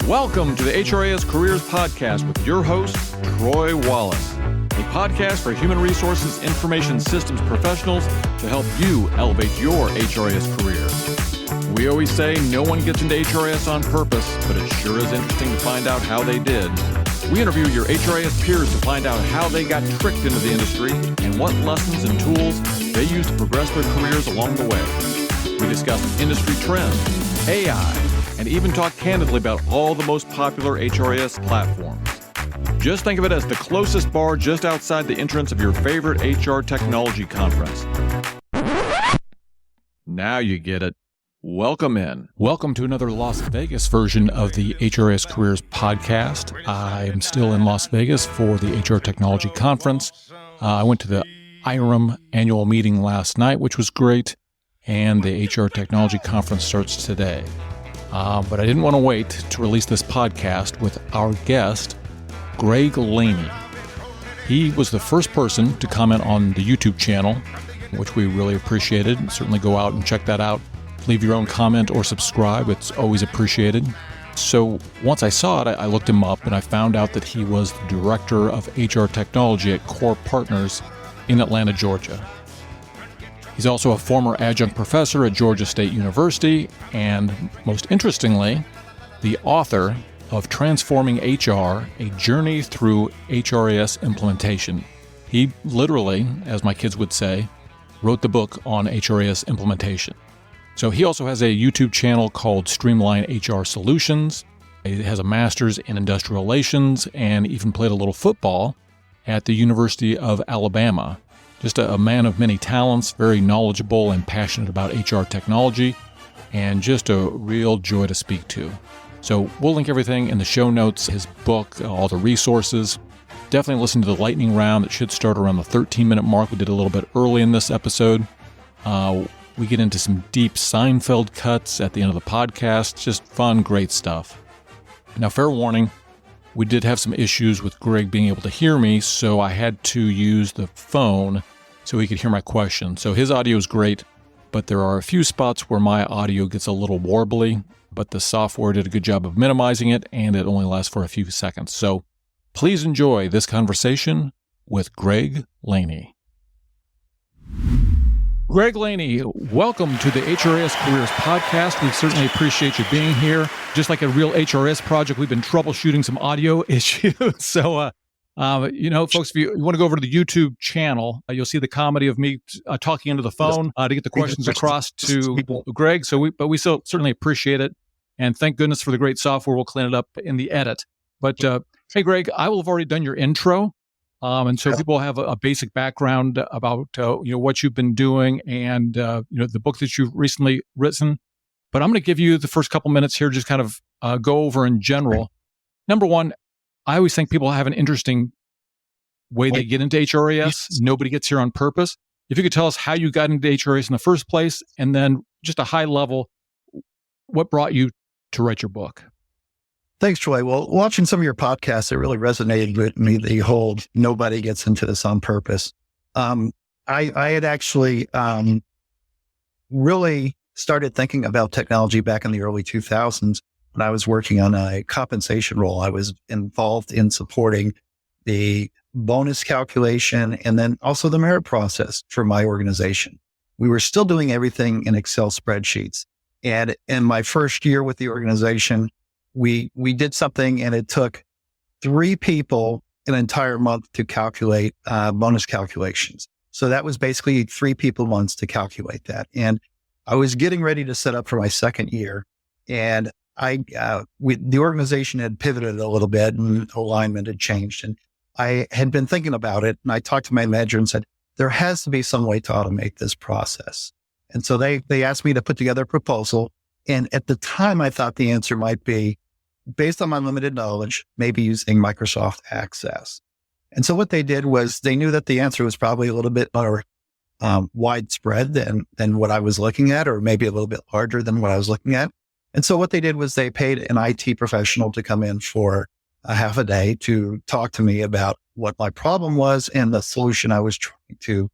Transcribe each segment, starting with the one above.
Welcome to the HRIS Careers Podcast with your host, Troy Wallace, a podcast for human resources information systems professionals to help you elevate your HRIS career. We always say no one gets into HRIS on purpose, but it sure is interesting to find out how they did. We interview your HRIS peers to find out how they got tricked into the industry and what lessons and tools they use to progress their careers along the way. We discuss industry trends, AI, and even talk candidly about all the most popular HRIS platforms. Just think of it as the closest bar just outside the entrance of your favorite HR technology conference. Now you get it. Welcome in. Welcome to another Las Vegas version of the HRIS Careers Podcast. I am still in Las Vegas for the HR Technology Conference. I went to the IRM annual meeting last night, which was great, and the HR Technology Conference starts today. But I didn't want to wait to release this podcast with our guest, Greg Laney. He was the first person to comment on the YouTube channel, which we really appreciated. Certainly go out and check that out. Leave your own comment or subscribe. It's always appreciated. So once I saw it, I looked him up and I found out that he was the director of HR technology at Core Partners in Atlanta, Georgia. He's also a former adjunct professor at Georgia State University and, most interestingly, the author of Transforming HR, A Journey Through HRIS Implementation. He literally, as my kids would say, wrote the book on HRIS implementation. So he also has a YouTube channel called Streamline HR Solutions. He has a master's in industrial relations and even played a little football at the University of Alabama. Just a man of many talents, very knowledgeable and passionate about HR technology, and just a real joy to speak to. So we'll link everything in the show notes, his book, all the resources. Definitely listen to the lightning round. It should start around the 13-minute mark. We did a little bit early in this episode. We get into some deep Seinfeld cuts at the end of the podcast. Just fun, great stuff. Now, fair warning, we did have some issues with Greg being able to hear me, so I had to use the phone so he could hear my question. So his audio is great, but there are a few spots where my audio gets a little warbly, but the software did a good job of minimizing it, and it only lasts for a few seconds. So please enjoy this conversation with Greg Laney. Greg Laney, welcome to the HRIS Careers Podcast. We certainly appreciate you being here. Just like a real HRIS project, we've been troubleshooting some audio issues. So, folks, if you want to go over to the YouTube channel, you'll see the comedy of me talking into the phone to get the questions across to Greg. But we still certainly appreciate it. And thank goodness for the great software. We'll clean it up in the edit. But hey, Greg, I will have already done your intro. And so people have a basic background about, what you've been doing and, the book that you've recently written. But I'm going to give you the first couple minutes here, just kind of go over in general. Number one, I always think people have an interesting way they get into HRIS. Nobody gets here on purpose. If you could tell us how you got into HRIS in the first place, and then just a high level, what brought you to write your book? Thanks, Troy. Well, watching some of your podcasts, it really resonated with me, the whole nobody gets into this on purpose. I had actually really started thinking about technology back in the early 2000s when I was working on a compensation role. I was involved in supporting the bonus calculation and then also the merit process for my organization. We were still doing everything in Excel spreadsheets. And in my first year with the organization, we did something and it took 3 people an entire month to calculate bonus calculations. So that was basically 3 people months to calculate that. And I was getting ready to set up for my second year, and the organization had pivoted a little bit and alignment had changed. And I had been thinking about it, and I talked to my manager and said, there has to be some way to automate this process. And so they asked me to put together a proposal. And at the time, I thought the answer might be, based on my limited knowledge, maybe using Microsoft Access. And so what they did was they knew that the answer was probably a little bit more widespread than what I was looking at, or maybe a little bit larger than what I was looking at. And so what they did was they paid an IT professional to come in for a half a day to talk to me about what my problem was and the solution I was trying to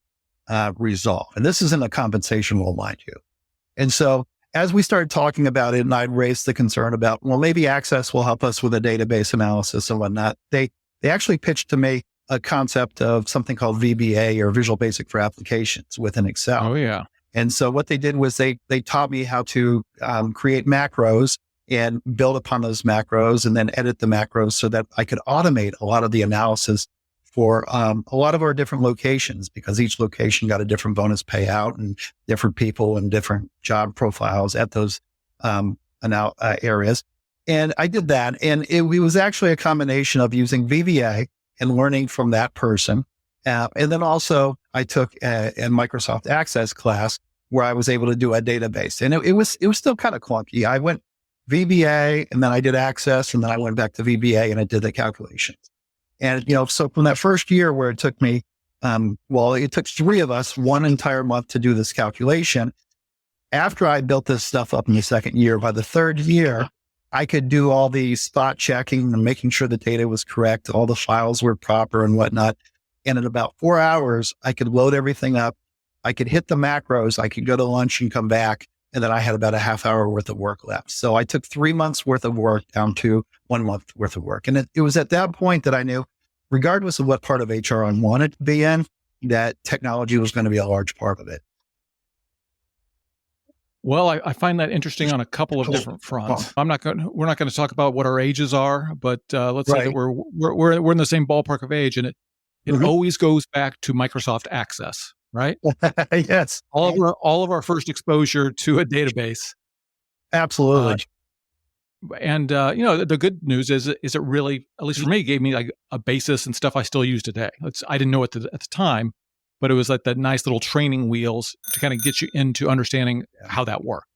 resolve. And this is in a compensation role, mind you. And so as we started talking about it, and I raised the concern about, well, maybe Access will help us with a database analysis and whatnot. They actually pitched to me a concept of something called VBA, or Visual Basic for Applications, within Excel. Oh yeah. And so what they did was they taught me how to create macros and build upon those macros, and then edit the macros so that I could automate a lot of the analysis for a lot of our different locations, because each location got a different bonus payout and different people and different job profiles at those areas. And I did that. And it was actually a combination of using VBA and learning from that person. And then also I took a Microsoft Access class where I was able to do a database. And it was still kind of clunky. I went VBA, and then I did Access, and then I went back to VBA and I did the calculations. And, so from that first year where it took me, it took 3 of us 1 entire month to do this calculation. After I built this stuff up in the second year, by the third year, I could do all the spot checking and making sure the data was correct, all the files were proper and whatnot. And in about 4 hours, I could load everything up. I could hit the macros. I could go to lunch and come back. And then I had about a half hour worth of work left. So I took 3 months worth of work down to 1 month worth of work. And it was at that point that I knew, regardless of what part of HR I wanted to be in, that technology was going to be a large part of it. Well, I find that interesting on a couple of different fronts. We're not going to talk about what our ages are, but let's say that we're in the same ballpark of age, and it always goes back to Microsoft Access, right? Yes. All of our first exposure to a database. Absolutely. And the good news is it really, at least for me, gave me like a basis and stuff I still use today. I didn't know it at the time, but it was like that nice little training wheels to kind of get you into understanding how that worked.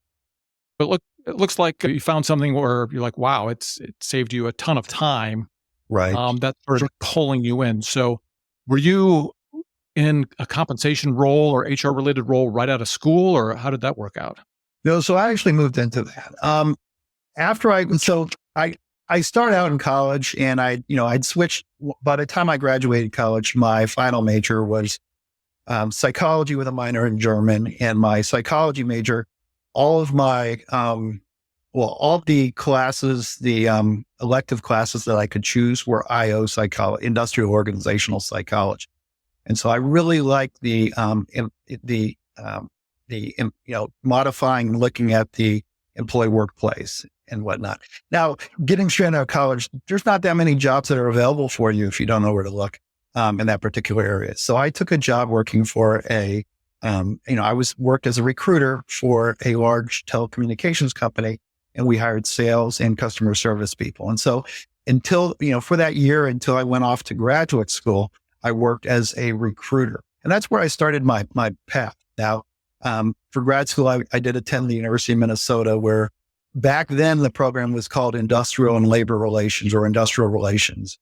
But it looks like you found something where you're like, wow, it saved you a ton of time. Right. That's sort of pulling you in. So were you in a compensation role or HR related role right out of school, or how did that work out? No, so I actually moved into that. I started out in college, and I'd switched. By the time I graduated college, my final major was psychology with a minor in German, and my psychology major, all of the classes, the elective classes that I could choose were IO psychology, industrial organizational psychology. And so I really liked the modifying, looking at the employee workplace and whatnot. Now, getting straight out of college, there's not that many jobs that are available for you if you don't know where to look in that particular area. So I took a job working for worked as a recruiter for a large telecommunications company, and we hired sales and customer service people. And so for that year, until I went off to graduate school, I worked as a recruiter. And that's where I started my path. Now, for grad school, I did attend the University of Minnesota, where back then the program was called Industrial and Labor Relations, or Industrial Relations.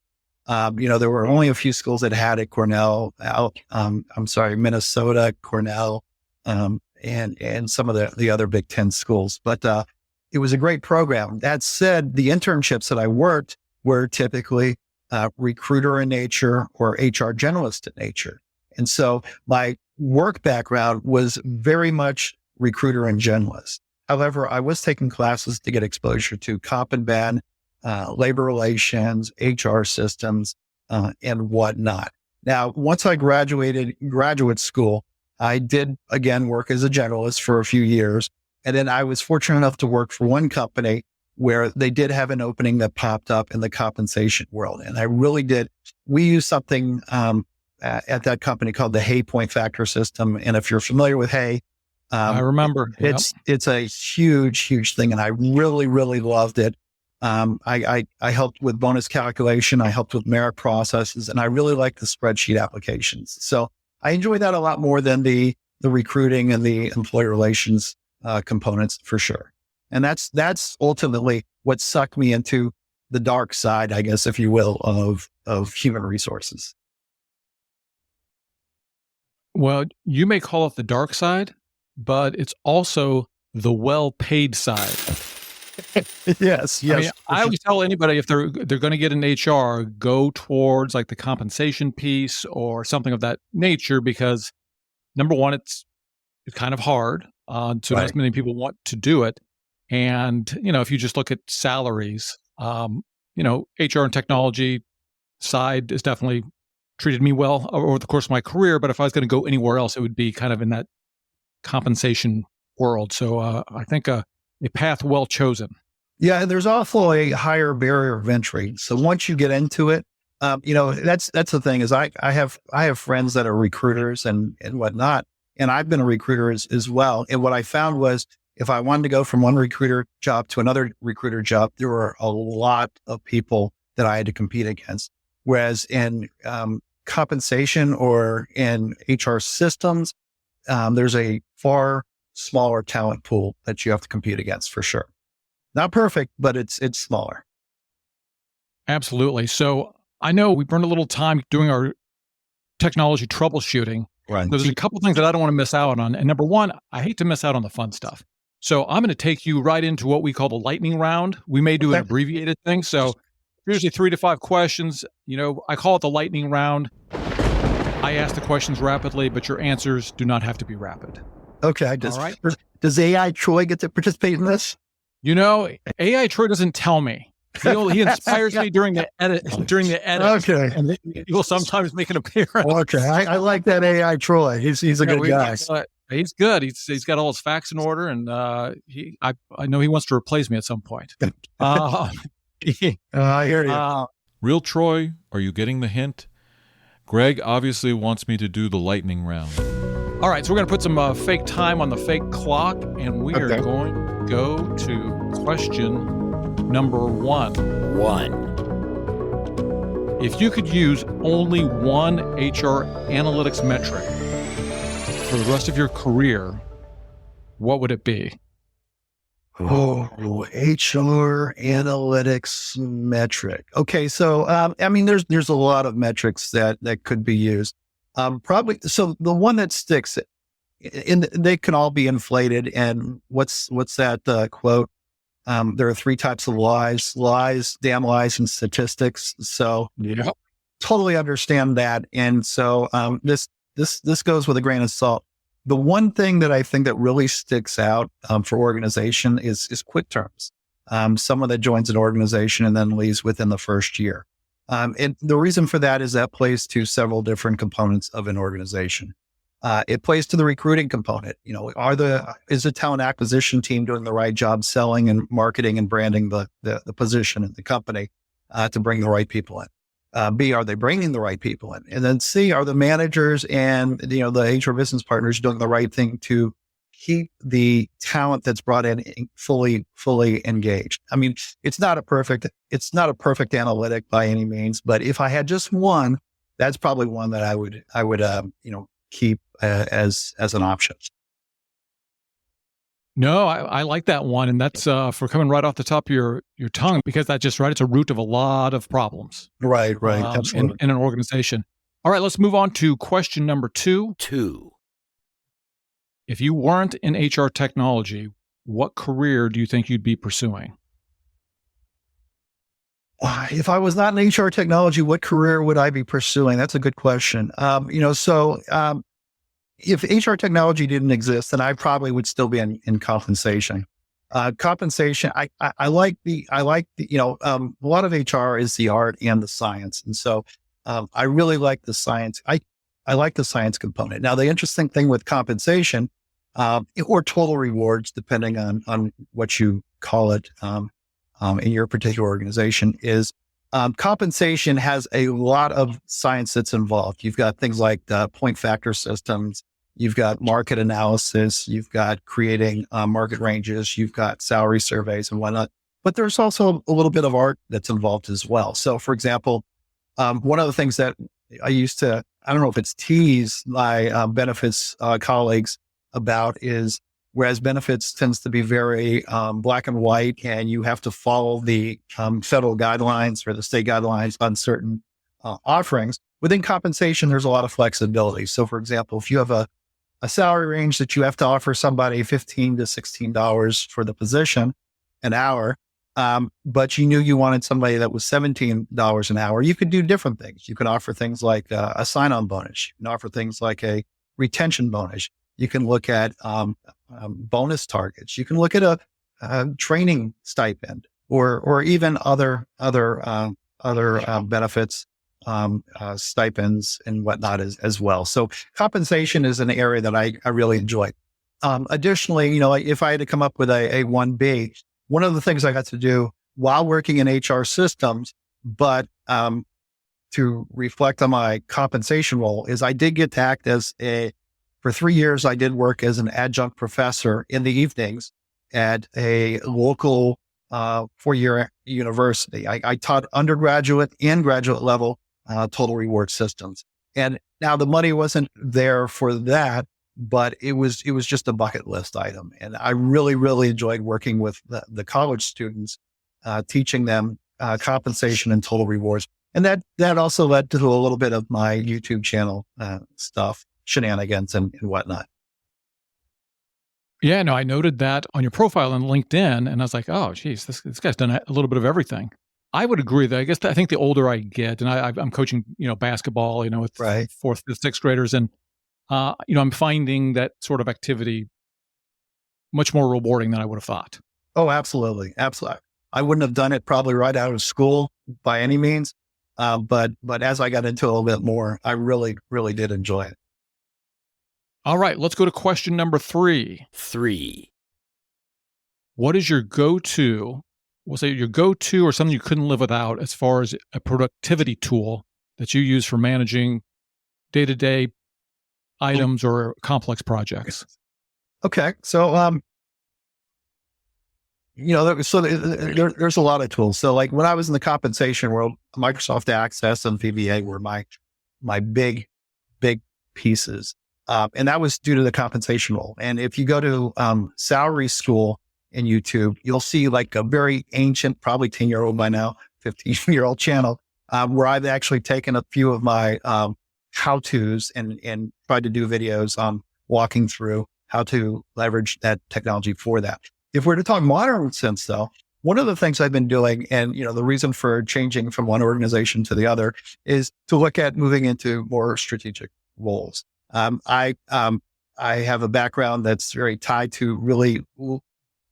There were only a few schools that had it: Minnesota, Cornell, and some of the other Big Ten schools. But it was a great program. That said, the internships that I worked were typically recruiter in nature or HR generalist in nature. And so my work background was very much recruiter and generalist. However, I was taking classes to get exposure to comp and ben, labor relations, HR systems, and whatnot. Now, once I graduated graduate school, I did again work as a generalist for a few years. And then I was fortunate enough to work for one company where they did have an opening that popped up in the compensation world. And I really did. We used something at that company called the Hay point factor system. And if you're familiar with Hay, I remember. It's a huge, huge thing. And I really, really loved it. I helped with bonus calculation. I helped with merit processes, and I really like the spreadsheet applications. So I enjoy that a lot more than the recruiting and the employee relations components, for sure. And that's ultimately what sucked me into the dark side, I guess, if you will, of human resources. Well, you may call it the dark side, but it's also the well-paid side. Yes. I mean, I always tell anybody, if they're going to get in HR, go towards like the compensation piece or something of that nature, because number one, it's kind of hard. So not as many people want to do it. And, if you just look at salaries, HR and technology side has definitely treated me well over the course of my career. But if I was going to go anywhere else, it would be kind of in that compensation world. So I think a path well chosen. Yeah, and there's also a higher barrier of entry. So once you get into it, that's the thing is I have friends that are recruiters and whatnot, and I've been a recruiter as well. And what I found was if I wanted to go from one recruiter job to another recruiter job, there were a lot of people that I had to compete against. Whereas in compensation or in HR systems, there's a far smaller talent pool that you have to compete against for sure. Not perfect, but it's smaller. Absolutely. So I know we burned a little time doing our technology troubleshooting. Right. There's a couple things that I don't want to miss out on. And number one, I hate to miss out on the fun stuff. So I'm going to take you right into what we call the lightning round. We may do an abbreviated thing. So usually 3 to 5 questions. I call it the lightning round. I ask the questions rapidly, but your answers do not have to be rapid. Okay. All right. Does AI Troy get to participate in this? AI Troy doesn't tell me. He inspires me during the edit. Okay. And he will sometimes make an appearance. Okay. I like that AI Troy. He's a good guy. He's good. He's got all his facts in order, and I know he wants to replace me at some point. I hear you. Real Troy, are you getting the hint? Greg obviously wants me to do the lightning round. All right, so we're going to put some fake time on the fake clock, and we are going to go to question number 1. If you could use only one HR analytics metric for the rest of your career, what would it be? HR analytics metric. Okay, so there's a lot of metrics that could be used. Probably so the one that sticks, they can all be inflated. And what's that quote? There are 3 types of lies, damn lies, and statistics. So totally understand that. And so this goes with a grain of salt. The one thing that I think that really sticks out for organization is quit terms. Someone that joins an organization and then leaves within the first year. And the reason for that is that plays to several different components of an organization. It plays to the recruiting component. Is the talent acquisition team doing the right job selling and marketing and branding the position in the company to bring the right people in? B, are they bringing the right people in? And then C, are the managers and the HR business partners doing the right thing to keep the talent that's brought in fully engaged? I mean, it's not a perfect analytic by any means, but if I had just one, that's probably one that I would keep as an option. No, I like that one. And that's for coming right off the top of your tongue, because that's just right. It's a root of a lot of problems. Right. Absolutely. In an organization. All right, let's move on to question number 2. If you weren't in HR technology, what career do you think you'd be pursuing? If I was not in HR technology, what career would I be pursuing? That's a good question. If HR technology didn't exist, then I probably would still be in compensation. Compensation, a lot of HR is the art and the science. And so, I really like the science. I like the science component. Now, the interesting thing with compensation, or total rewards, depending on what you call it, in your particular organization, is compensation has a lot of science that's involved. You've got things like point factor systems. You've got market analysis. You've got creating market ranges. You've got salary surveys and whatnot. But there's also a little bit of art that's involved as well. So, for example, one of the things that I don't know if it's tease my benefits colleagues about is, whereas benefits tends to be very black and white, and you have to follow the federal guidelines or the state guidelines on certain offerings. Within compensation, there's a lot of flexibility. So, for example, if you have a salary range that you have to offer somebody $15 to $16 for the position an hour, but you knew you wanted somebody that was $17 an hour, you could do different things. You could offer things like a sign-on bonus. You can offer things like a retention bonus. You can look at bonus targets. You can look at a training stipend or even other benefits, stipends and whatnot as well. So compensation is an area that I really enjoy. Additionally, if I had to come up with a 1B, one of the things I got to do while working in HR systems, but to reflect on my compensation role, is I did get to act for 3 years, I did work as an adjunct professor in the evenings at a local 4-year university. I taught undergraduate and graduate level total reward systems. And now the money wasn't there for that, but it was just a bucket list item. And I really, really enjoyed working with the college students, teaching them compensation and total rewards. And that also led to a little bit of my YouTube channel stuff, shenanigans and whatnot. Yeah, no, I noted that on your profile on LinkedIn, and I was like, oh, geez, this guy's done a little bit of everything. I would agree that I think the older I get, and I'm coaching, basketball, with Right. 4th, 5th, 6th graders, and I'm finding that sort of activity much more rewarding than I would have thought. Oh, absolutely, absolutely. I wouldn't have done it probably right out of school by any means, but as I got into it a little bit more, I really, really did enjoy it. All right, let's go to question number 3. What is your go-to? We'll say your go-to or something you couldn't live without as far as a productivity tool that you use for managing day-to-day items or complex projects. Okay, so there's a lot of tools. So like when I was in the compensation world, Microsoft Access and VBA were my big pieces. And that was due to the compensation role. And if you go to Salary School in YouTube, you'll see like a very ancient, probably 10-year-old by now, 15-year-old channel, where I've actually taken a few of my how-tos and tried to do videos on walking through how to leverage that technology for that. If we're to talk modern sense, though, one of the things I've been doing, and the reason for changing from one organization to the other, is to look at moving into more strategic roles. I have a background that's very tied to really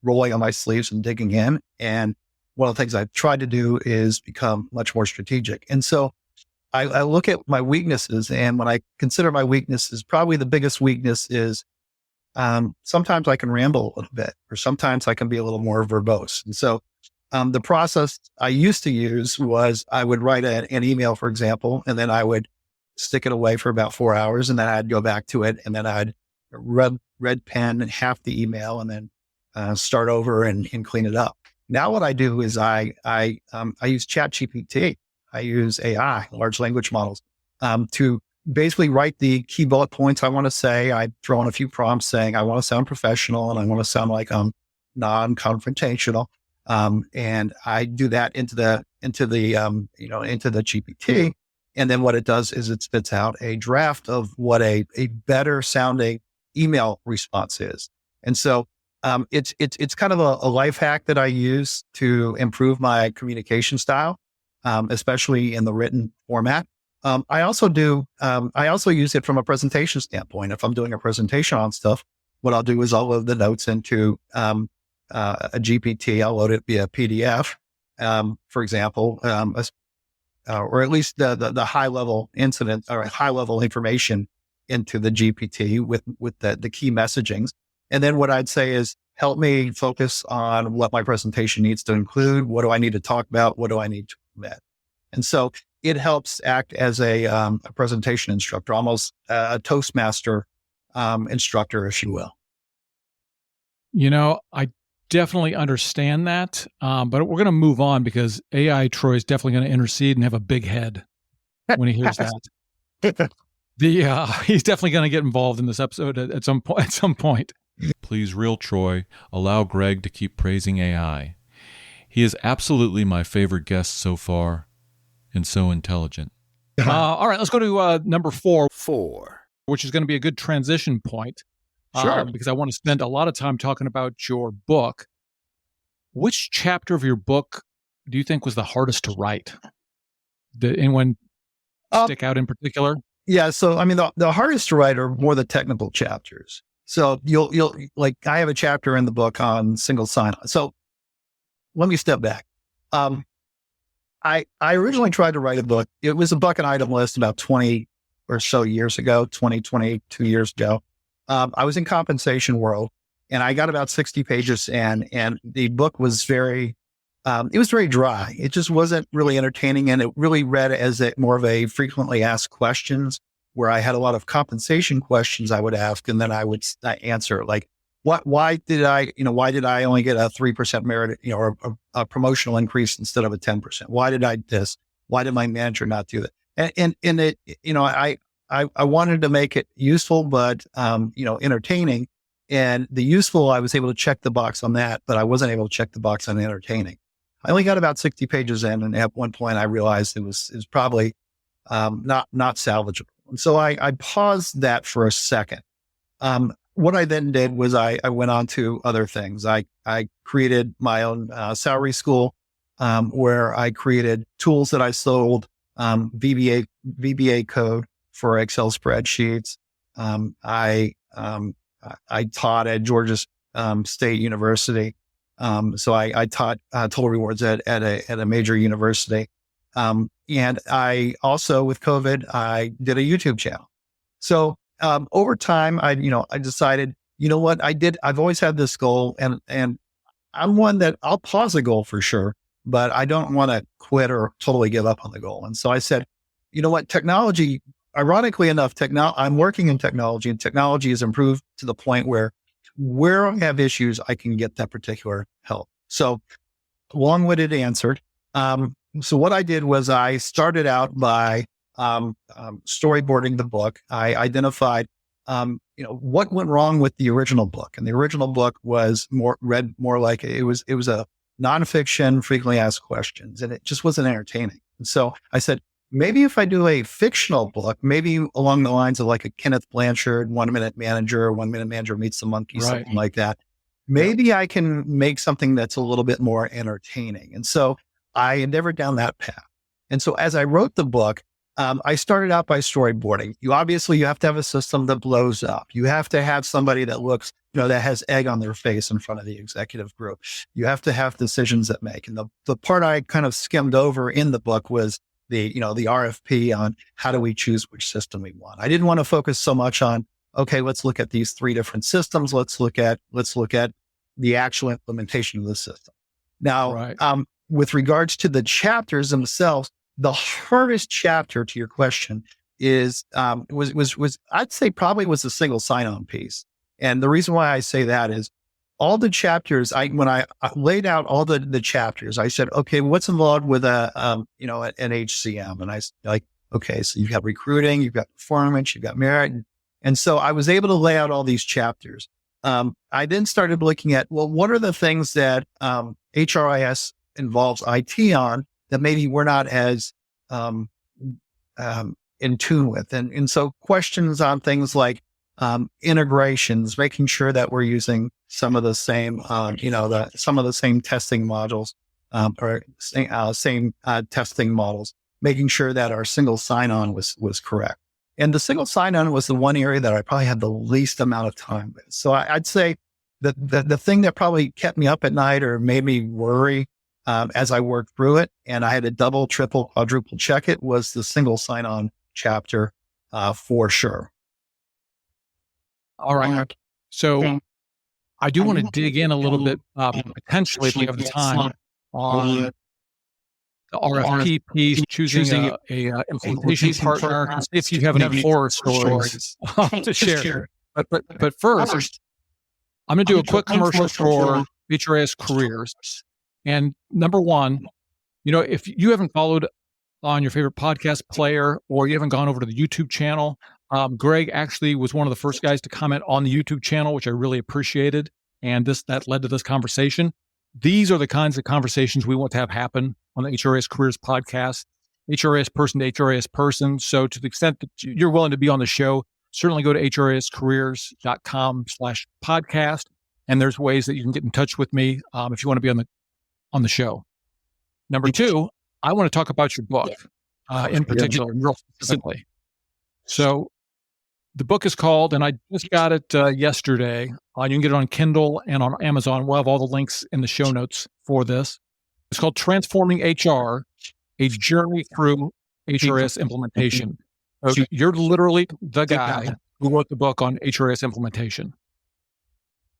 rolling on my sleeves and digging in. And one of the things I've tried to do is become much more strategic. And so I look at my weaknesses, and when I consider my weaknesses, probably the biggest weakness is sometimes I can ramble a little bit, or sometimes I can be a little more verbose. And so the process I used to use was I would write an email, for example, and then I would stick it away for about 4 hours, and then I'd go back to it, and then I'd red pen half the email, and then start over and clean it up. Now what I do is I use ChatGPT. I use AI, large language models, to basically write the key bullet points I want to say. I throw in a few prompts saying I want to sound professional and I want to sound like I'm non-confrontational, and I do that into the GPT. And then what it does is it spits out a draft of what a better sounding email response is. And so it's kind of a life hack that I use to improve my communication style, especially in the written format. I also use it from a presentation standpoint. If I'm doing a presentation on stuff, what I'll do is I'll load the notes into a GPT. I'll load it via PDF, for example, or at least the high level incident or high level information into the GPT with the key messagings. And then what I'd say is, help me focus on what my presentation needs to include. What do I need to talk about? What do I need to omit? And so it helps act as a presentation instructor, almost a Toastmaster instructor, if you will. I definitely understand that, but we're going to move on because AI Troy is definitely going to intercede and have a big head when he hears that. He's definitely going to get involved in this episode at some point. Please, real Troy, allow Greg to keep praising AI. He is absolutely my favorite guest so far, and so intelligent. All right, let's go to number 4, which is going to be a good transition point. Sure. Because I want to spend a lot of time talking about your book. Which chapter of your book do you think was the hardest to write? Did anyone stick out in particular? Yeah. So, I mean, the hardest to write are more the technical chapters. So you'll like, I have a chapter in the book on single sign-on. So let me step back. I originally tried to write a book. It was a bucket item list about 20 or so years ago, 22 years ago. I was in compensation world and I got about 60 pages in, and the book was it was very dry. It just wasn't really entertaining. And it really read as more of a frequently asked questions, where I had a lot of compensation questions I would ask. And then I would answer like, why did I only get a 3% merit, or a promotional increase instead of a 10%? Why did I this? Why did my manager not do that? And it, I wanted to make it useful, but, entertaining. And the useful, I was able to check the box on that, but I wasn't able to check the box on entertaining. I only got about 60 pages in. And at one point I realized it was probably, not salvageable. And so I paused that for a second. What I then did was I went on to other things. I created my own salary school, where I created tools that I sold, VBA code for Excel spreadsheets. I taught at Georgia State University. So I taught total rewards at a major university. And I also, with COVID, I did a YouTube channel. So over time, I decided, I've always had this goal, and I'm one that I'll pause a goal for sure, but I don't want to quit or totally give up on the goal. And so I said, technology, ironically enough, I'm working in technology, and technology has improved to the point where I have issues, I can get that particular help. So long-winded answer. So what I did was I started out by storyboarding the book. I identified, what went wrong with the original book. And the original book was more like it was a nonfiction, frequently asked questions, and it just wasn't entertaining. And so I said, maybe if I do a fictional book, maybe along the lines of like a Kenneth Blanchard, 1 Minute Manager, 1 Minute Manager Meets the Monkey, right, something like that. Maybe I can make something that's a little bit more entertaining. And so I endeavored down that path. And so as I wrote the book, I started out by storyboarding. You have to have a system that blows up. You have to have somebody that looks, that has egg on their face in front of the executive group. You have to have decisions that make. And the part I kind of skimmed over in the book was the RFP on how do we choose which system we want. I didn't want to focus so much on, okay, let's look at these 3 different systems. Let's look at the actual implementation of the system. Now, right. With regards to the chapters themselves, the hardest chapter to your question is, was I'd say probably was the single sign-on piece. And the reason why I say that is all the chapters, when I laid out all the chapters, I said, okay, what's involved with an HCM? And I like, okay, so you've got recruiting, you've got performance, you've got merit. And so I was able to lay out all these chapters. I then started looking at, well, what are the things that HRIS involves IT on that maybe we're not as in tune with. And so questions on things like integrations, making sure that we're using some of the same, some of the same testing modules or same testing models, making sure that our single sign-on was correct. And the single sign-on was the one area that I probably had the least amount of time with. So I'd say that the thing that probably kept me up at night or made me worry as I worked through it, and I had to double, triple, quadruple check it, was the single sign-on chapter for sure. All right. So I do want to dig in a little bit, potentially if we have the time, on the RFP piece, choosing a implementation partner, and see if you have any horror stories to share. But first, I'm going to do a quick commercial for HRIS Careers. And number one, if you haven't followed on your favorite podcast player or you haven't gone over to the YouTube channel, Greg actually was one of the first guys to comment on the YouTube channel, which I really appreciated. And that led to this conversation. These are the kinds of conversations we want to have happen on the HRIS Careers podcast, HRIS person to HRIS person. So to the extent that you're willing to be on the show, certainly go to HRISCareers.com/podcast. And there's ways that you can get in touch with me if you want to be on the show. Number two, I want to talk about your book in particular, real specifically. So The book is called, and I just got it yesterday. You can get it on Kindle and on Amazon. We'll have all the links in the show notes for this. It's called Transforming HR, A Journey Through HRIS Implementation. So you're literally the guy who wrote the book on HRIS implementation.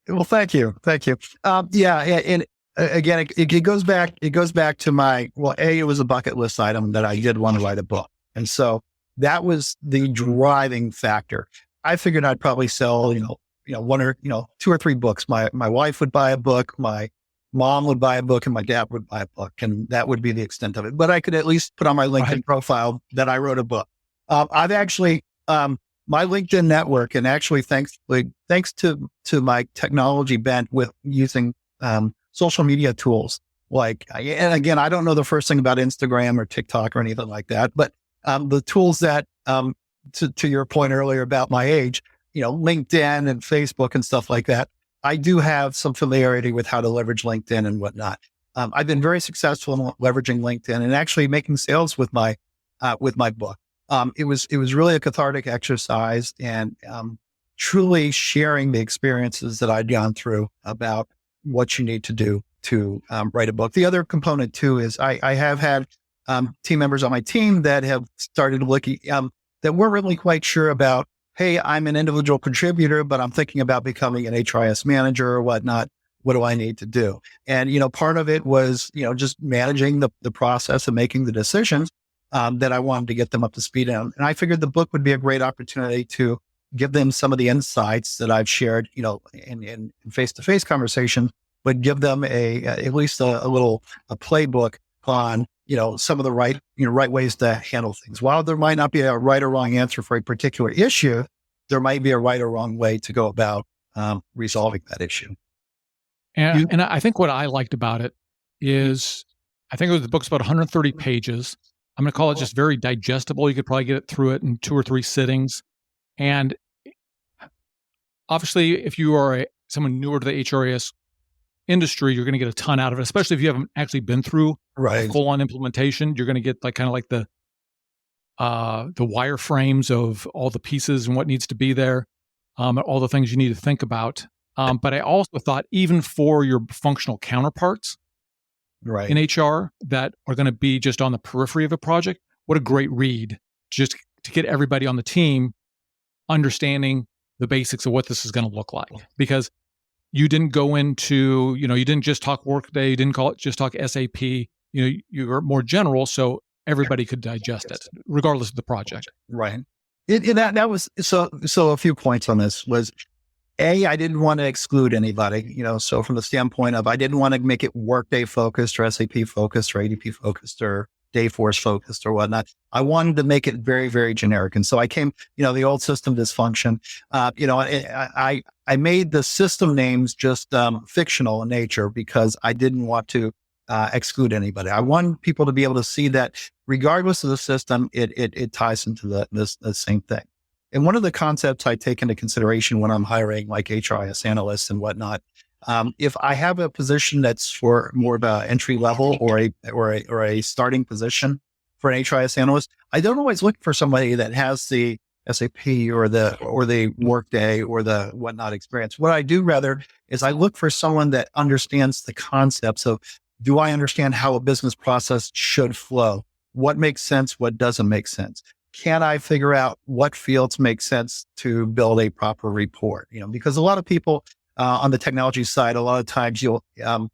Well, thank you. And again, it goes back to it was a bucket list item that I did want to write a book. And so that was the driving factor. I figured I'd probably sell, one or, 2 or 3 books. My wife would buy a book, my mom would buy a book, and my dad would buy a book. And that would be the extent of it. But I could at least put on my LinkedIn profile that I wrote a book. I've actually, my LinkedIn network, and actually thanks to my technology bent with using, social media tools. And again, I don't know the first thing about Instagram or TikTok or anything like that, but the tools that, to your point earlier about my age, LinkedIn and Facebook and stuff like that, I do have some familiarity with how to leverage LinkedIn and whatnot. I've been very successful in leveraging LinkedIn and actually making sales with my book. It was really a cathartic exercise, and truly sharing the experiences that I'd gone through about what you need to do to write a book. The other component too is I have had team members on my team that have started looking, that weren't really quite sure about, hey, I'm an individual contributor, but I'm thinking about becoming an HRIS manager or whatnot. What do I need to do? And, part of it was, just managing the process and making the decisions that I wanted to get them up to speed on. And I figured the book would be a great opportunity to give them some of the insights that I've shared, in face-to-face conversation, but give them at least a playbook on, some of the right ways to handle things. While there might not be a right or wrong answer for a particular issue, there might be a right or wrong way to go about resolving that issue. And I think what I liked about it is, I think the book's about 130 pages. I'm going to call it just very digestible. You could probably get it through it in 2 or 3 sittings. And obviously, if you are someone newer to the HRIS industry, you're going to get a ton out of it, especially if you haven't actually been through a full-on implementation. You're going to get kind of like the wireframes of all the pieces and what needs to be there, all the things you need to think about. But I also thought, even for your functional counterparts in HR that are going to be just on the periphery of a project, what a great read just to get everybody on the team understanding the basics of what this is going to look like. Because you didn't go into, you didn't just talk Workday, you didn't just talk SAP, you were more general, so everybody could digest it, regardless of the project. Right. That was, so a few points on this was, I didn't want to exclude anybody, so from the standpoint of, I didn't want to make it Workday focused or SAP focused or ADP focused or Dayforce focused or whatnot. I wanted to make it very, very generic. And so I came, the old system dysfunction, I made the system names just fictional in nature because I didn't want to exclude anybody. I want people to be able to see that regardless of the system, it ties into the same thing. And one of the concepts I take into consideration when I'm hiring like HRIS analysts and whatnot, if I have a position that's for more of an entry level or a starting position for an HRIS analyst, I don't always look for somebody that has the SAP or the Workday or the whatnot experience. What I do rather is I look for someone that understands the concepts of, do I understand how a business process should flow? What makes sense? What doesn't make sense? Can I figure out what fields make sense to build a proper report? Because a lot of people on the technology side, a lot of times one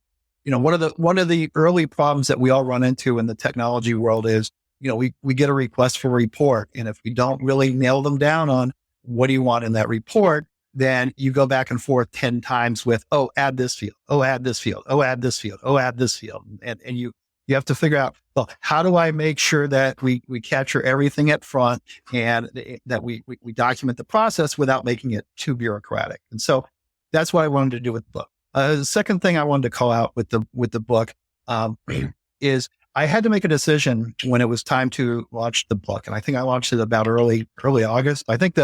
of the early problems that we all run into in the technology world is, we get a request for a report. And if we don't really nail them down on what do you want in that report, then you go back and forth 10 times with, add this field, add this field, add this field, add this field. And you have to figure out, well, how do I make sure that we capture everything at front and that we document the process without making it too bureaucratic? And so that's what I wanted to do with the book. The second thing I wanted to call out with the book is I had to make a decision when it was time to launch the book. And I think I launched it about early August. I think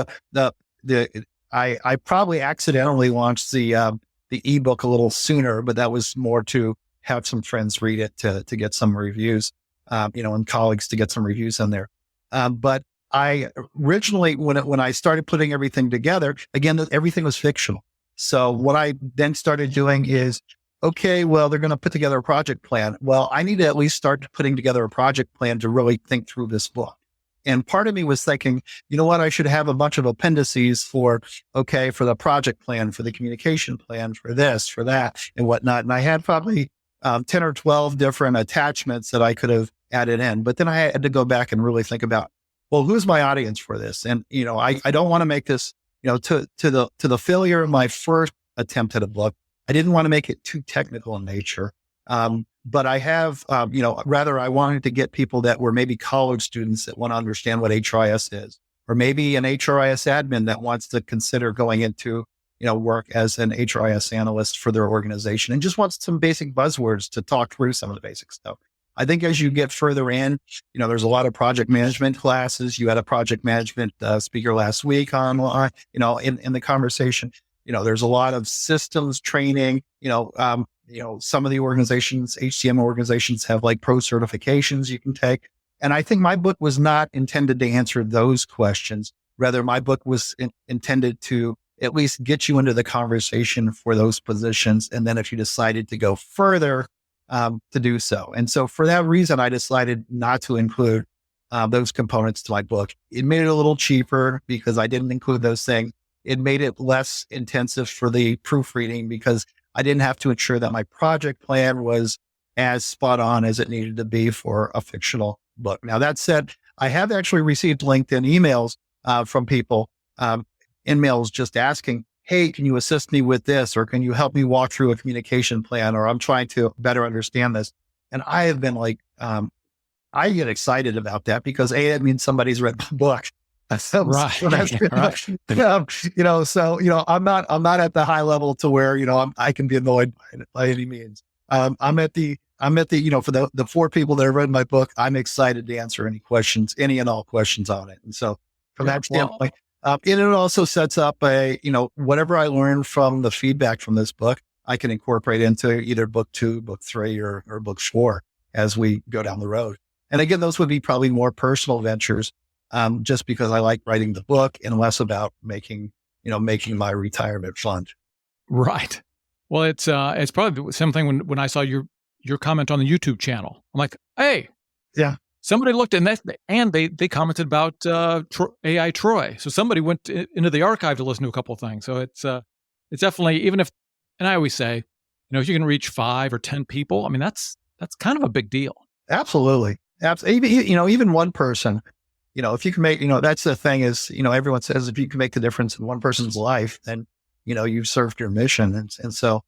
I probably accidentally launched the ebook a little sooner, but that was more to have some friends read it to get some reviews, and colleagues to get some reviews on there. But I originally, when I started putting everything together, again, everything was fictional. So what I then started doing is, okay, well, they're going to put together a project plan. Well, I need to at least start putting together a project plan to really think through this book. And part of me was thinking, you know what, I should have a bunch of appendices for the project plan, for the communication plan, for this, for that, and whatnot. And I had probably 10 or 12 different attachments that I could have added in. But then I had to go back and really think about, well, who's my audience for this? And, I don't want to make this, to the failure of my first attempt at a book, I didn't want to make it too technical in nature. But I have, rather I wanted to get people that were maybe college students that want to understand what HRIS is, or maybe an HRIS admin that wants to consider going into, work as an HRIS analyst for their organization and just wants some basic buzzwords to talk through some of the basic stuff. I think as you get further in, there's a lot of project management classes. You had a project management speaker last week online, in the conversation. There's a lot of systems training, some of the organizations, HCM organizations have like pro certifications you can take. And I think my book was not intended to answer those questions. Rather, my book was intended to at least get you into the conversation for those positions. And then if you decided to go further, to do so. And so for that reason, I decided not to include those components to my book. It made it a little cheaper because I didn't include those things. It made it less intensive for the proofreading because I didn't have to ensure that my project plan was as spot on as it needed to be for a fictional book. Now, that said, I have actually received LinkedIn emails from people, emails just asking, hey, can you assist me with this? Or can you help me walk through a communication plan? Or I'm trying to better understand this. And I have been like, I get excited about that because that means somebody's read my book. Right. So that's been, I'm not at the high level to where, I can be annoyed by any means. I'm at the, for the 4 people that have read my book, I'm excited to answer any questions, any and all questions on it. And so from that standpoint, and it also sets up whatever I learned from the feedback from this book, I can incorporate into either book 2, book 3, or book 4 as we go down the road. And again, those would be probably more personal ventures, just because I like writing the book and less about making my retirement fund. Right. Well, it's probably the same thing when I saw your comment on the YouTube channel. I'm like, hey, yeah. Somebody looked and they commented about AI Troy. So somebody went into the archive to listen to a couple of things. So it's definitely, even if, and I always say, if you can reach 5 or 10 people, I mean, that's kind of a big deal. Absolutely. Even one person, if you can make, that's the thing is, everyone says if you can make the difference in one person's life, then, you've served your mission. And so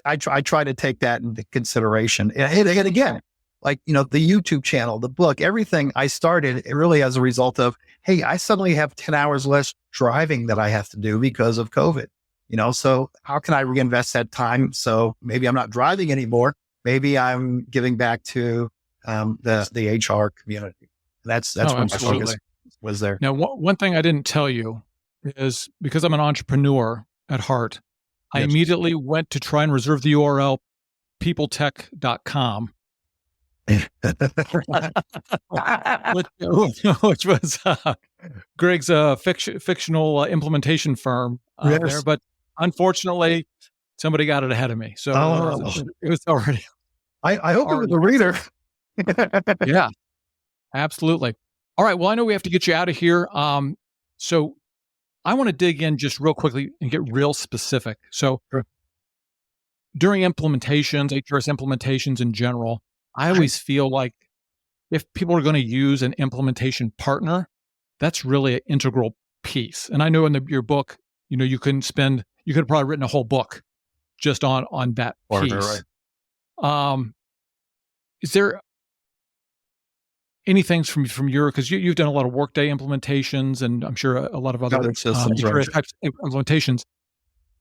I try to take that into consideration. And again, like, the YouTube channel, the book, everything I started really as a result of, hey, I suddenly have 10 hours less driving that I have to do because of COVID, so how can I reinvest that time? So maybe I'm not driving anymore. Maybe I'm giving back to the HR community. That's when my focus was there. Now, one thing I didn't tell you is because I'm an entrepreneur at heart, I immediately went to try and reserve the URL peopletech.com. which was Greg's fictional implementation firm there, but unfortunately, somebody got it ahead of me. So it was already. I hope it was a reader. Yeah, absolutely. All right. Well, I know we have to get you out of here. So I want to dig in just real quickly and get real specific. So during implementations, HRIS implementations in general, I always feel like if people are going to use an implementation partner, that's really an integral piece. And I know in your book, you could have probably written a whole book just on that piece. Right. Is there anything from your, because you've done a lot of Workday implementations and I'm sure a lot of other systems, types of implementations.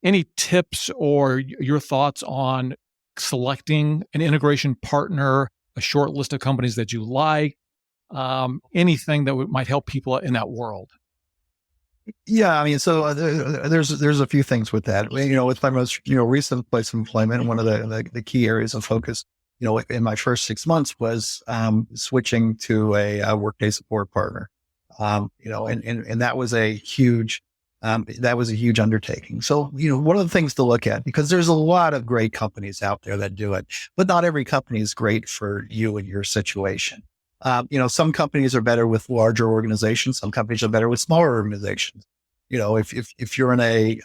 Any tips or your thoughts on selecting an integration partner, a short list of companies that you like, anything that might help people in that world? Yeah, I mean, so there's a few things with that. With my most recent place of employment, one of the key areas of focus, in my first 6 months was switching to a Workday support partner. And that was a huge undertaking. So, one of the things to look at, because there's a lot of great companies out there that do it, but not every company is great for you and your situation. Some companies are better with larger organizations. Some companies are better with smaller organizations. If you're in a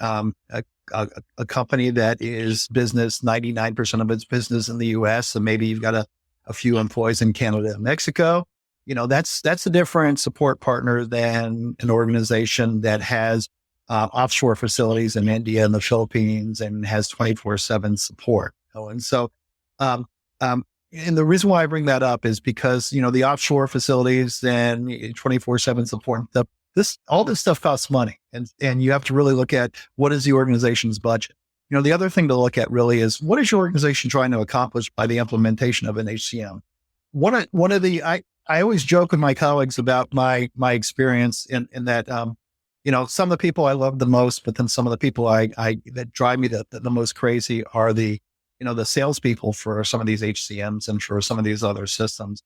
company that is business, 99% of its business in the US, and maybe you've got a few employees in Canada and Mexico, that's a different support partner than an organization that has offshore facilities in India and the Philippines and has 24/7 support. And so, and the reason why I bring that up is because, the offshore facilities and 24/7 support, all this stuff costs money. And you have to really look at what is the organization's budget. The other thing to look at really is, what is your organization trying to accomplish by the implementation of an HCM? I always joke with my colleagues about my experience in that, some of the people I love the most, but then some of the people that drive me the most crazy are the salespeople for some of these HCMs and for some of these other systems.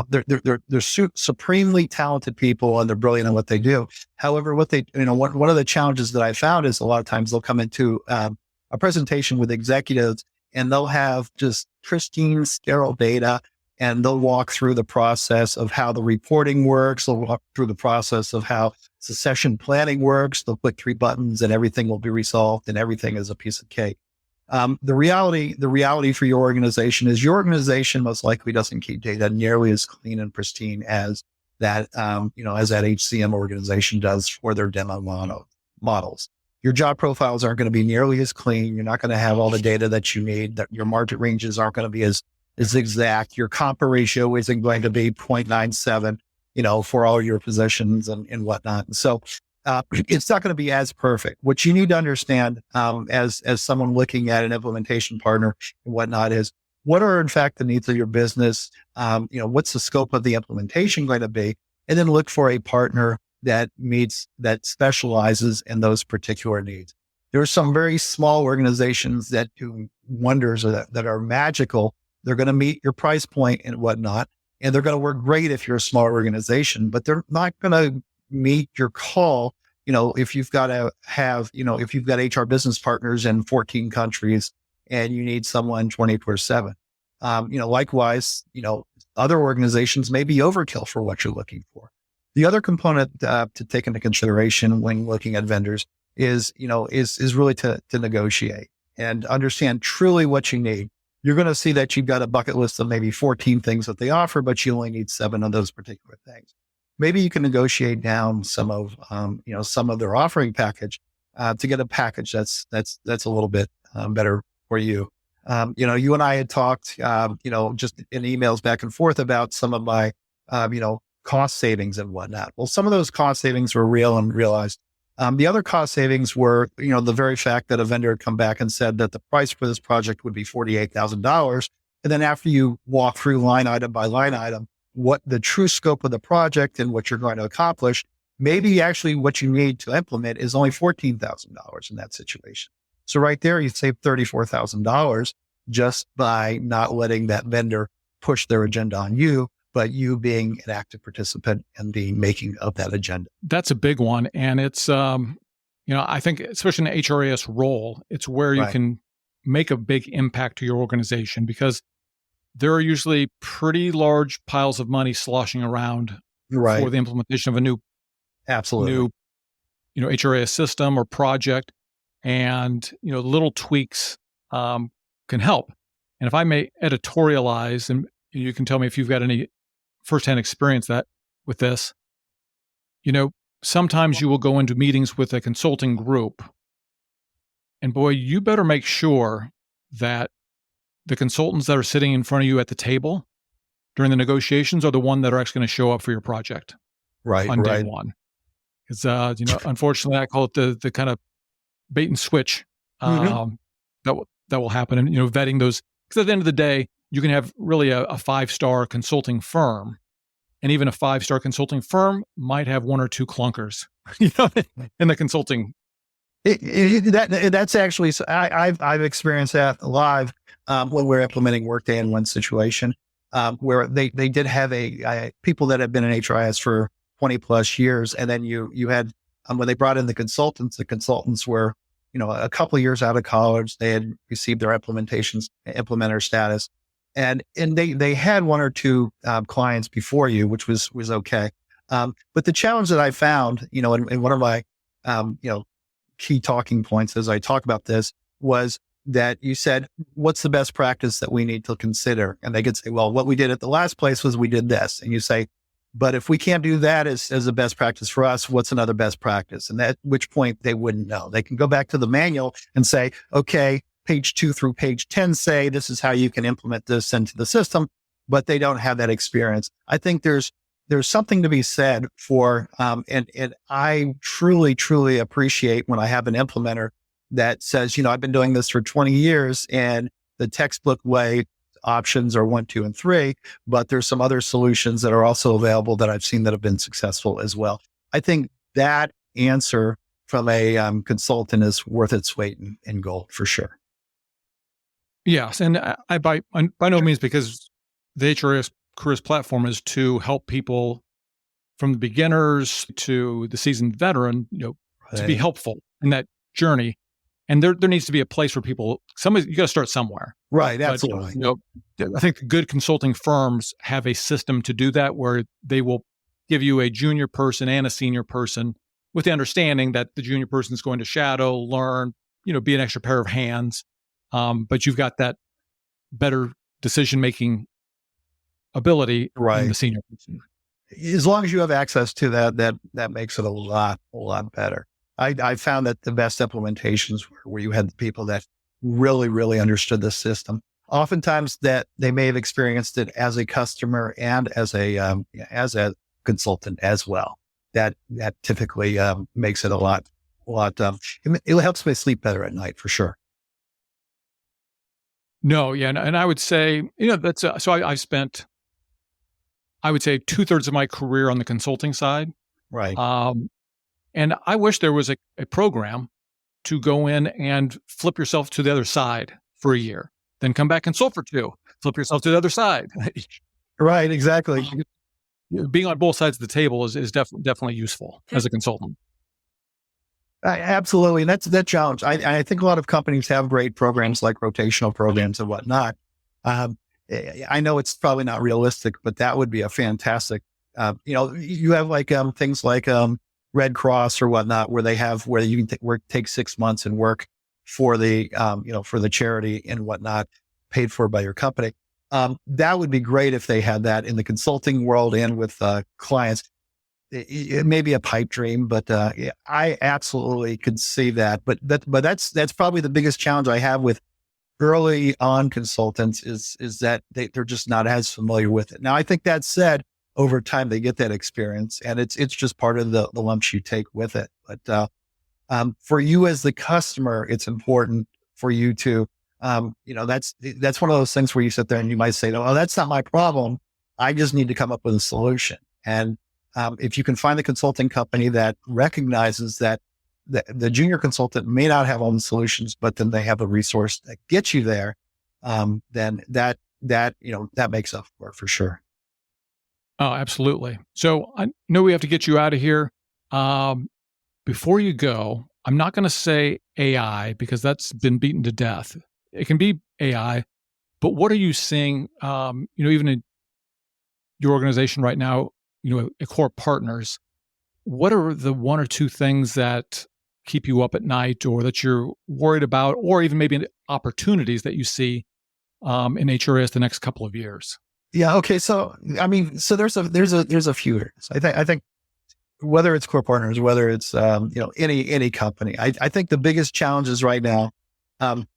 They're supremely talented people, and they're brilliant at what they do. However, one of the challenges that I found is a lot of times they'll come into a presentation with executives, and they'll have just pristine, sterile data, and they'll walk through the process of how the reporting works. They'll walk through the process of how succession planning works. They'll click 3 buttons, and everything will be resolved, and everything is a piece of cake. The reality for your organization is your organization most likely doesn't keep data nearly as clean and pristine as that HCM organization does for their demo models. Your job profiles aren't going to be nearly as clean. You're not going to have all the data that you need. That your market ranges aren't going to be as exact. Your compa ratio isn't going to be 0.97, for all your positions and whatnot. And so, it's not going to be as perfect. What you need to understand, as someone looking at an implementation partner and whatnot, is what are in fact the needs of your business? What's the scope of the implementation going to be? And then look for a partner that specializes in those particular needs. There are some very small organizations that do wonders that are magical. They're going to meet your price point and whatnot, and they're going to work great if you're a small organization, but they're not going to meet your call. If you've got HR business partners in 14 countries and you need someone 24/7. Likewise, other organizations may be overkill for what you're looking for. The other component to take into consideration when looking at vendors is really to negotiate and understand truly what you need. You're going to see that you've got a bucket list of maybe 14 things that they offer, but you only need 7 of those particular things. Maybe you can negotiate down some of their offering package to get a package that's a little bit better for you. You and I had talked, just in emails back and forth about some of my, cost savings and whatnot. Well, some of those cost savings were real and realized. The other cost savings were, the very fact that a vendor had come back and said that the price for this project would be $48,000. And then after you walk through line item by line item, what the true scope of the project and what you're going to accomplish, maybe actually what you need to implement is only $14,000 in that situation. So right there, you save $34,000 just by not letting that vendor push their agenda on you, but you being an active participant in the making of that agenda. That's a big one. And it's, I think especially in the HRIS role, it's where you can make a big impact to your organization, because there are usually pretty large piles of money sloshing around for the implementation of a new HRIS system or project. And, little tweaks can help. And if I may editorialize, and you can tell me if you've got any firsthand experience with this, sometimes you will go into meetings with a consulting group, and boy, you better make sure that the consultants that are sitting in front of you at the table during the negotiations are the one that are actually going to show up for your project on day one. Because, unfortunately, I call it the kind of bait and switch that will happen. And, vetting those, because at the end of the day, you can have really a 5-star consulting firm, and even a 5-star consulting firm might have 1 or 2 clunkers, in the consulting. That's actually, I've experienced that live when we're implementing Workday in one situation, where they did have people that have been in HRIS for 20 plus years. And then you had, when they brought in the consultants were, a couple of years out of college. They had received their implementer status. And they had one or two clients before you, which was okay. But the challenge that I found, in one of my, key talking points as I talk about this was that you said, what's the best practice that we need to consider? And they could say, well, what we did at the last place was we did this. And you say, but if we can't do that as a best practice for us, what's another best practice? And at which point they wouldn't know. They can go back to the manual and say, okay, page 2 through page 10 say this is how you can implement this into the system, but they don't have that experience. I think there's something to be said for, and I truly, truly appreciate when I have an implementer that says, I've been doing this for 20 years and the textbook way options are 1, 2, and 3, but there's some other solutions that are also available that I've seen that have been successful as well. I think that answer from a consultant is worth its weight in gold for sure. Yes. And I by no means, because the HRIS Careers platform is to help people from the beginners to the seasoned veteran, to be helpful in that journey. And there needs to be a place for people. You got to start somewhere. Right. Absolutely. But, I think good consulting firms have a system to do that where they will give you a junior person and a senior person with the understanding that the junior person is going to shadow, learn, be an extra pair of hands. But you've got that better decision-making ability in the senior person. As long as you have access to that makes it a lot better. I found that the best implementations were where you had the people that really, really understood the system. Oftentimes that they may have experienced it as a customer and as a consultant as well. That typically makes it a lot. It helps me sleep better at night for sure. No, yeah, and I would say that's so I spent, I would say 2/3 of my career on the consulting side, right? And I wish there was a program to go in and flip yourself to the other side for a year, then come back and consult for 2, flip yourself to the other side. Right, exactly. Being on both sides of the table is definitely useful as a consultant. Absolutely. And that's that challenge. I think a lot of companies have great programs like rotational programs and whatnot. I know it's probably not realistic, but that would be a fantastic, you have like things like Red Cross or whatnot, where you can take 6 months and work for the, for the charity and whatnot, paid for by your company. That would be great if they had that in the consulting world and with clients. It may be a pipe dream, but I absolutely could see that. But that's probably the biggest challenge I have with early on consultants is that they're just not as familiar with it. Now, I think that said, over time they get that experience, and it's just part of the lumps you take with it. But for you as the customer, it's important for you to, that's one of those things where you sit there and you might say, "Oh, that's not my problem. I just need to come up with a solution." And if you can find the consulting company that recognizes that the junior consultant may not have all the solutions, but then they have a resource that gets you there, then that makes up for sure. Oh, absolutely. So I know we have to get you out of here. Before you go, I'm not going to say AI because that's been beaten to death. It can be AI, but what are you seeing, even in your organization right now, at core partners, what are the 1 or 2 things that keep you up at night or that you're worried about, or even maybe opportunities that you see in HRIS the next couple of years? Yeah. Okay. So, there's a few areas. I think whether it's core partners, whether it's, any company, I think the biggest challenges right now, one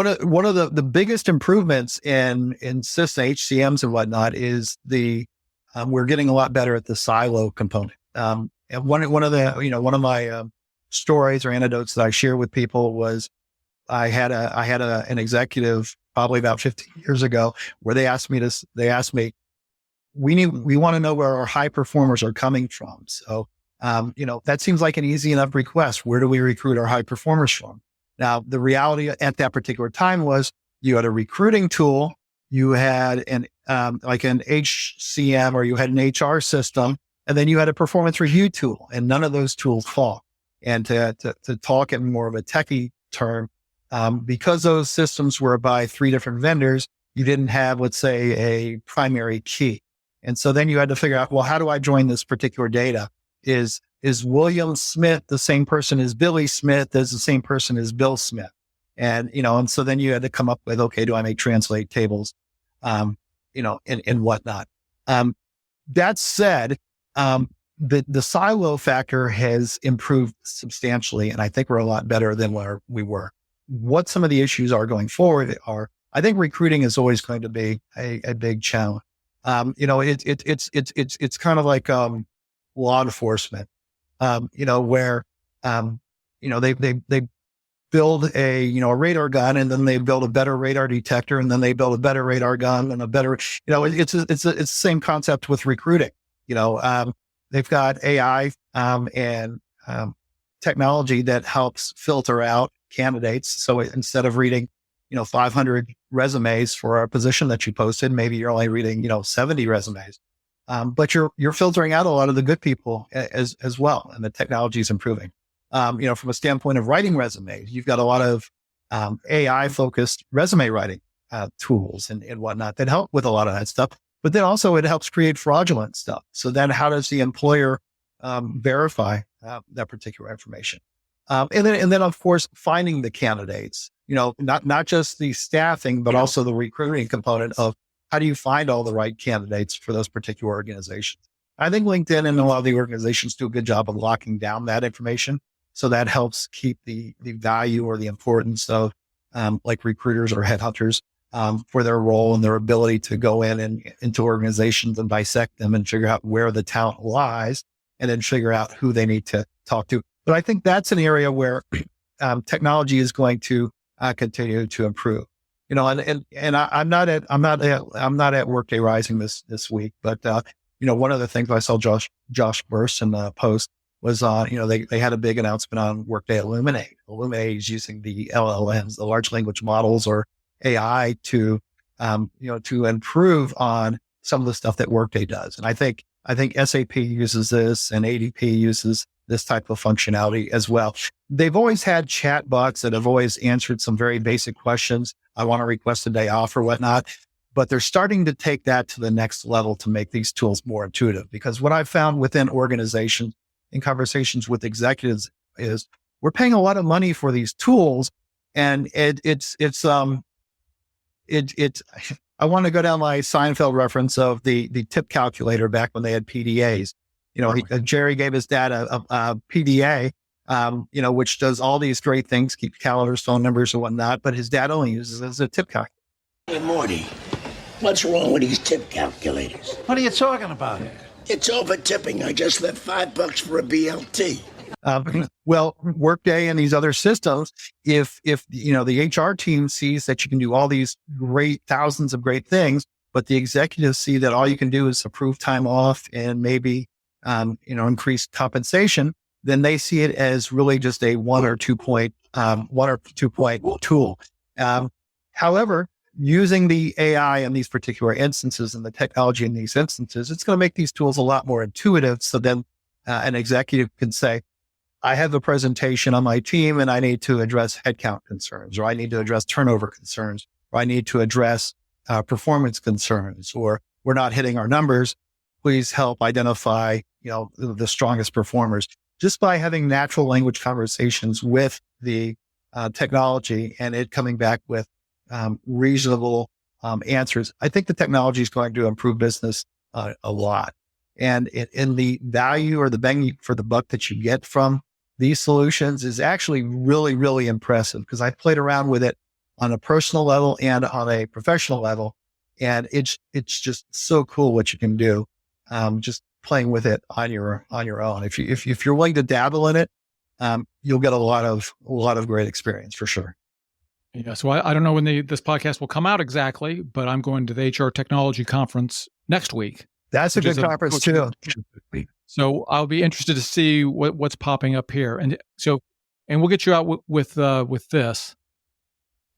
of the biggest improvements in system HCMs and whatnot is we're getting a lot better at the silo component. And one of my stories or anecdotes that I share with people was I had an executive probably about 15 years ago where they asked me, we want to know where our high performers are coming from. So, that seems like an easy enough request. Where do we recruit our high performers from? Now, the reality at that particular time was you had a recruiting tool you had like an HCM, or you had an HR system, and then you had a performance review tool, and none of those tools talk. And to talk in more of a techie term, because those systems were by 3 different vendors, you didn't have, let's say, a primary key. And so then you had to figure out, well, how do I join this particular data? Is William Smith the same person as Billy Smith, as the same person as Bill Smith? And, and so then you had to come up with, okay, do I make translate tables, and whatnot. That said, the silo factor has improved substantially, and I think we're a lot better than where we were. What some of the issues are going forward are, I think recruiting is always going to be a big challenge. It's kind of like law enforcement, where they build a radar gun, and then they build a better radar detector, and then they build a better radar gun and a better, it's the same concept with recruiting. They've got AI and technology that helps filter out candidates. So instead of reading 500 resumes for a position that you posted, maybe you're only reading 70 resumes, but you're filtering out a lot of the good people as well, and the technology is improving. From a standpoint of writing resumes, you've got a lot of AI focused resume writing tools and whatnot that help with a lot of that stuff. But then also it helps create fraudulent stuff. So then how does the employer verify that particular information? And then of course, finding the candidates, not just the staffing, but also the recruiting component of how do you find all the right candidates for those particular organizations? I think LinkedIn and a lot of the organizations do a good job of locking down that information. So that helps keep the value or the importance of like recruiters or headhunters for their role and their ability to go in and into organizations and dissect them and figure out where the talent lies, and then figure out who they need to talk to. But I think that's an area where technology is going to continue to improve. And I'm not at Workday Rising this week, but one of the things I saw Josh Burson post was they had a big announcement on Workday Illuminate. Illuminate is using the LLMs, the large language models, or AI to improve on some of the stuff that Workday does. And I think SAP uses this, and ADP uses this type of functionality as well. They've always had chat bots that have always answered some very basic questions. I want to request a day off or whatnot, but they're starting to take that to the next level to make these tools more intuitive. Because what I've found within organizations, in conversations with executives, is we're paying a lot of money for these tools, and it's I want to go down my Seinfeld reference of the tip calculator back when they had PDAs. Jerry gave his dad a PDA, which does all these great things, keeps calendars, phone numbers, and whatnot, but his dad only uses it as a tip calculator. Hey, Morty, what's wrong with these tip calculators? What are you talking about? It's over tipping. I just left $5 for a BLT. Well, Workday and these other systems, if the HR team sees that you can do all these great thousands of great things, but the executives see that all you can do is approve time off and maybe increase compensation, then they see it as really just a one or two point tool. However, using the AI in these particular instances and the technology in these instances, it's going to make these tools a lot more intuitive. So then an executive can say, I have a presentation on my team and I need to address headcount concerns, or I need to address turnover concerns, or I need to address performance concerns, or we're not hitting our numbers. Please help identify, the strongest performers, just by having natural language conversations with the technology and it coming back with reasonable answers. I think the technology is going to improve business a lot. And in the value or the bang for the buck that you get from these solutions is actually really, really impressive, because I played around with it on a personal level and on a professional level. And it's just so cool what you can do. Just playing with it on your own. If you're willing to dabble in it, you'll get a lot of great experience for sure. Yeah. So I don't know when this podcast will come out exactly, but I'm going to the HR Technology Conference next week. That's a good conference too. So I'll be interested to see what's popping up here. And we'll get you out with this.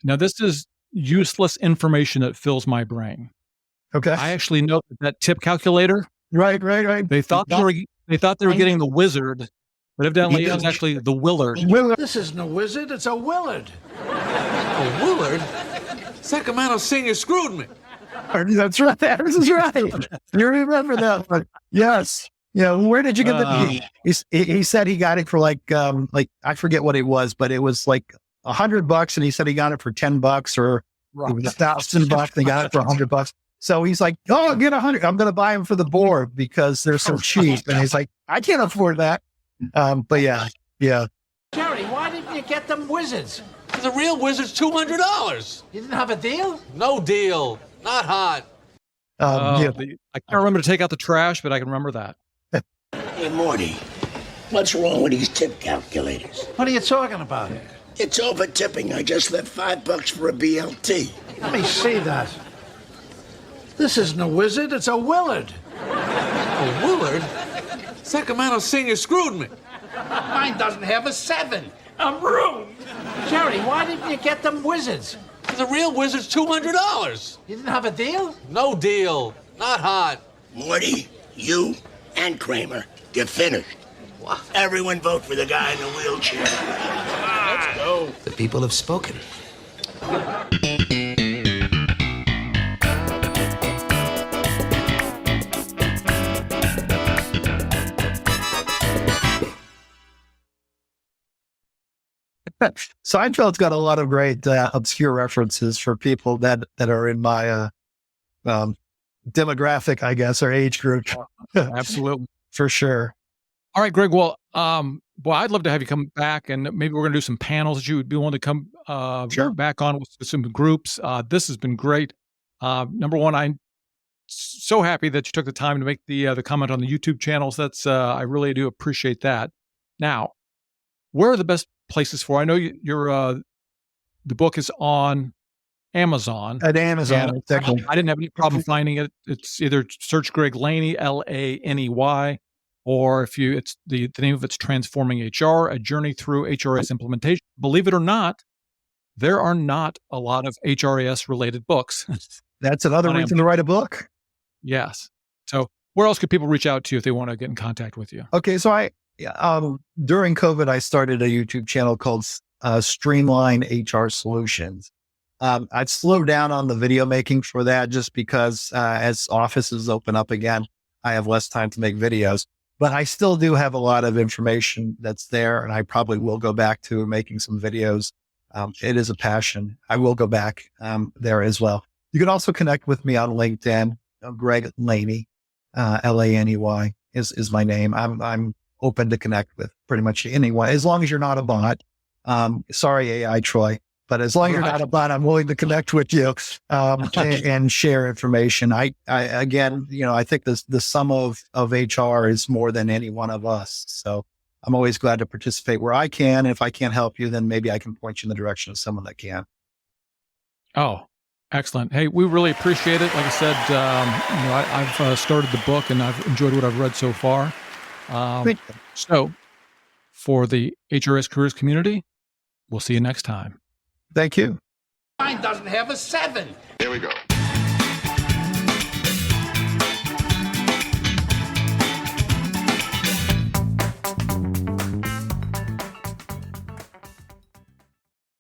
Now, this is useless information that fills my brain. Okay. I actually know that tip calculator. Right. They thought they were getting the wizard, but evidently it was actually the Willard. This isn't a wizard, it's a Willard. A Willard? Sacramento Senior screwed me. That's right. That is right. You remember that one? Yes. Yeah. Where did you get the? He said he got it for like I forget what it was, but it was like $100, and he said he got it for $10, or it was $1,000. They got it for $100. So he's like, "Oh, get 100. I'm going to buy them for the board because they're so cheap." And he's like, "I can't afford that." But yeah. Jerry, why didn't you get them wizards? The real wizard's $200. You didn't have a deal? No deal. Not hot. I can't remember to take out the trash, but I can remember that. Hey, Morty, what's wrong with these tip calculators? What are you talking about? It's over tipping. I just left $5 for a BLT. Let me see that. This isn't a wizard, it's a Willard. A Willard? Sacramento Senior screwed me. Mine doesn't have a 7. I'm ruined. Jerry, why didn't you get them wizards? The real wizard's $200. You didn't have a deal? No deal. Not hot. Morty, you and Kramer, you're finished. What? Everyone vote for the guy in the wheelchair. Let's go. The people have spoken. Seinfeld's got a lot of great obscure references for people that are in my demographic, I guess, or age group. Absolutely. For sure. All right, Greg. Well, I'd love to have you come back, and maybe we're going to do some panels that you would be willing to come back on with some groups. This has been great. Number one, I'm so happy that you took the time to make the comment on the YouTube channels. That's I really do appreciate that. Now, where are the best places for? I know the book is on Amazon. At Amazon, exactly. I didn't have any problem finding it. It's either search Greg Laney, Laney, or it's the name of it's Transforming HR: A Journey Through HRIS Implementation. Believe it or not, there are not a lot of HRIS related books. That's another reason to write a book. Yes. So where else could people reach out to you if they want to get in contact with you? Okay, so during COVID, I started a YouTube channel called Streamline HR Solutions. I've slowed down on the video making for that just because as offices open up again, I have less time to make videos. But I still do have a lot of information that's there, and I probably will go back to making some videos. It is a passion. I will go back there as well. You can also connect with me on LinkedIn. Greg Laney, Laney is my name. I'm open to connect with pretty much anyone, as long as you're not a bot. Sorry, AI Troy, but as long as you're not a bot, I'm willing to connect with you and share information. I again, I think the sum of HR is more than any one of us. So I'm always glad to participate where I can. If I can't help you, then maybe I can point you in the direction of someone that can. Oh, excellent. Hey, we really appreciate it. Like I said, I've started the book and I've enjoyed what I've read so far. So for the HRIS Careers community, we'll see you next time. Thank you. Mine doesn't have a 7. Here we go.